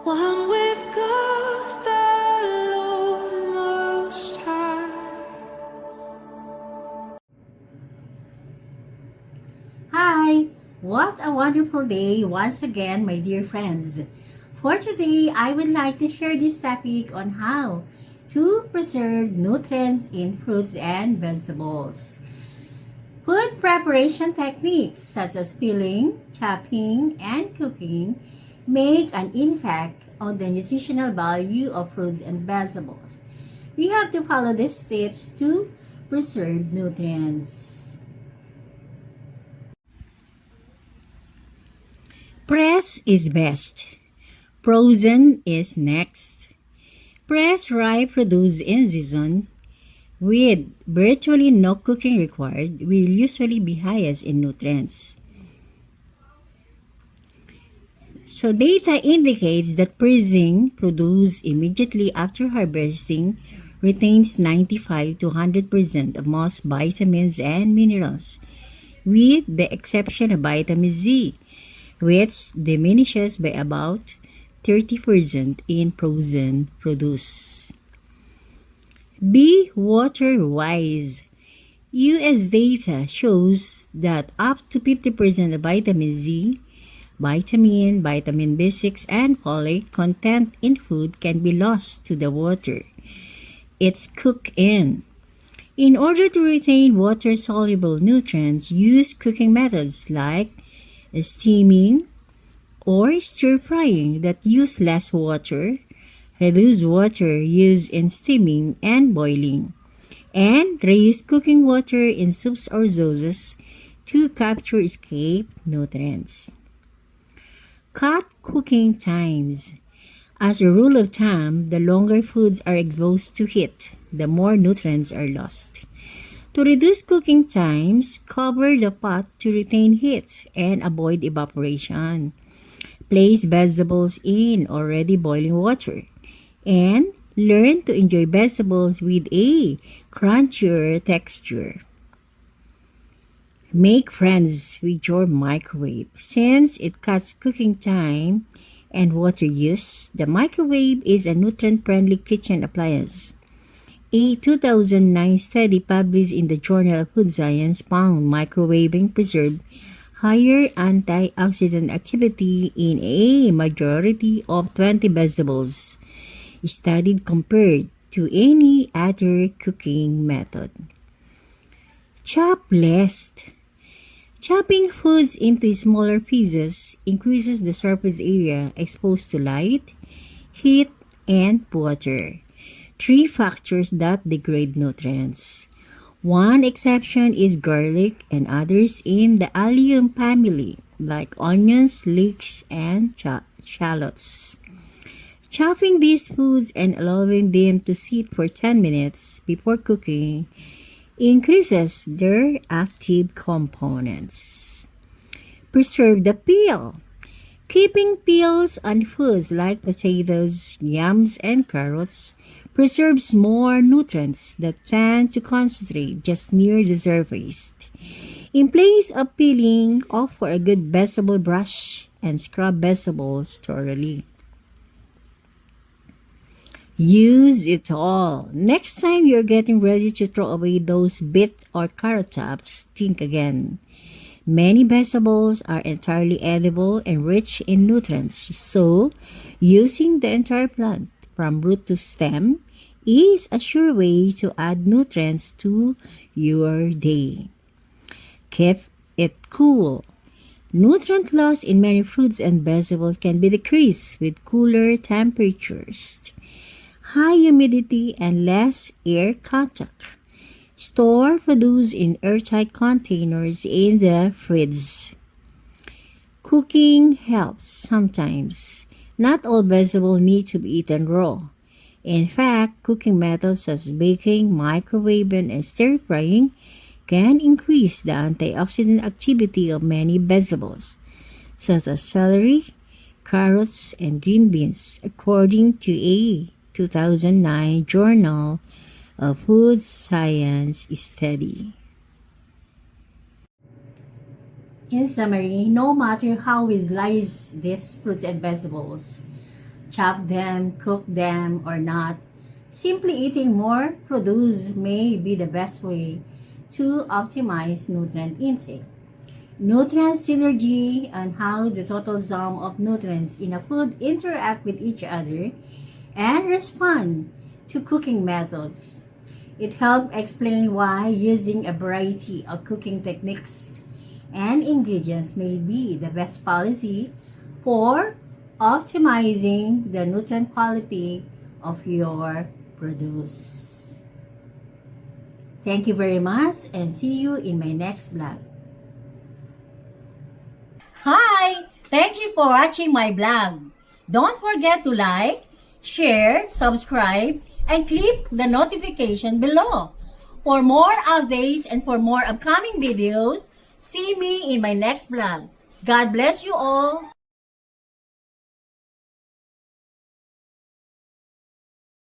One with God the Lord Most High. Hi! What a wonderful day once again, my dear friends. For today, I would like to share this topic on how to preserve nutrients in fruits and vegetables. Food preparation techniques such as peeling, chopping, and cooking make an impact on the nutritional value of fruits and vegetables. We have to follow these steps to preserve nutrients. Press is best. Frozen is next. Press ripe produce in season with virtually no cooking required will usually be highest in nutrients. So data indicates that pressing produce immediately after harvesting retains 95 to 100% of most vitamins and minerals, with the exception of vitamin Z, which diminishes by about 30% in frozen produce. Be water wise. US data shows that up to 50% of vitamin Z, vitamin B6, and folate content in food can be lost to the water it's cooked in. In order to retain water-soluble nutrients, use cooking methods like steaming or stir-frying that use less water, reduce water used in steaming and boiling, and reuse cooking water in soups or sauces to capture escaped nutrients. Cut cooking times. As a rule of thumb, the longer foods are exposed to heat, the more nutrients are lost. To reduce cooking times, cover the pot to retain heat and avoid evaporation. Place vegetables in already boiling water and learn to enjoy vegetables with a crunchier texture. Make friends with your microwave. Since it cuts cooking time and water use, the microwave is a nutrient-friendly kitchen appliance. A 2009 study published in the Journal of Food Science found microwaving preserved higher antioxidant activity in a majority of 20 vegetables studied compared to any other cooking method. Chop less. Chopping foods into smaller pieces increases the surface area exposed to light, heat, and water. Three factors that degrade nutrients. One exception is garlic and others in the allium family like onions, leeks, and shallots. Chopping these foods and allowing them to sit for 10 minutes before cooking increases their active components. Preserve the peel. Keeping peels on foods like potatoes, yams, and carrots preserves more nutrients that tend to concentrate just near the surface. In place of peeling, offer a good vegetable brush and scrub vegetables thoroughly. Use it all. Next time you're getting ready to throw away those bit or carrot tops, think again. Many vegetables are entirely edible and rich in nutrients, so using the entire plant from root to stem is a sure way to add nutrients to your day. Keep it cool. Nutrient loss in many fruits and vegetables can be decreased with cooler temperatures, high humidity, and less air contact. Store produce in airtight containers in the fridge. Cooking helps sometimes. Not all vegetables need to be eaten raw. In fact, cooking methods such as baking, microwaving, and stir-frying can increase the antioxidant activity of many vegetables, such as celery, carrots, and green beans, according to a 2009 Journal of Food Science study. In summary, no matter how we slice these fruits and vegetables, chop them, cook them, or not. Simply eating more produce may be the best way to optimize nutrient intake. Nutrient synergy and how the total sum of nutrients in a food interact with each other and respond to cooking methods. It helps explain why using a variety of cooking techniques and ingredients may be the best policy for optimizing the nutrient quality of your produce. Thank you very much and see you in my next vlog. Hi! Thank you for watching my vlog. Don't forget to like, share, subscribe, and click the notification below. For more updates and for more upcoming videos, see me in my next vlog. God bless you all!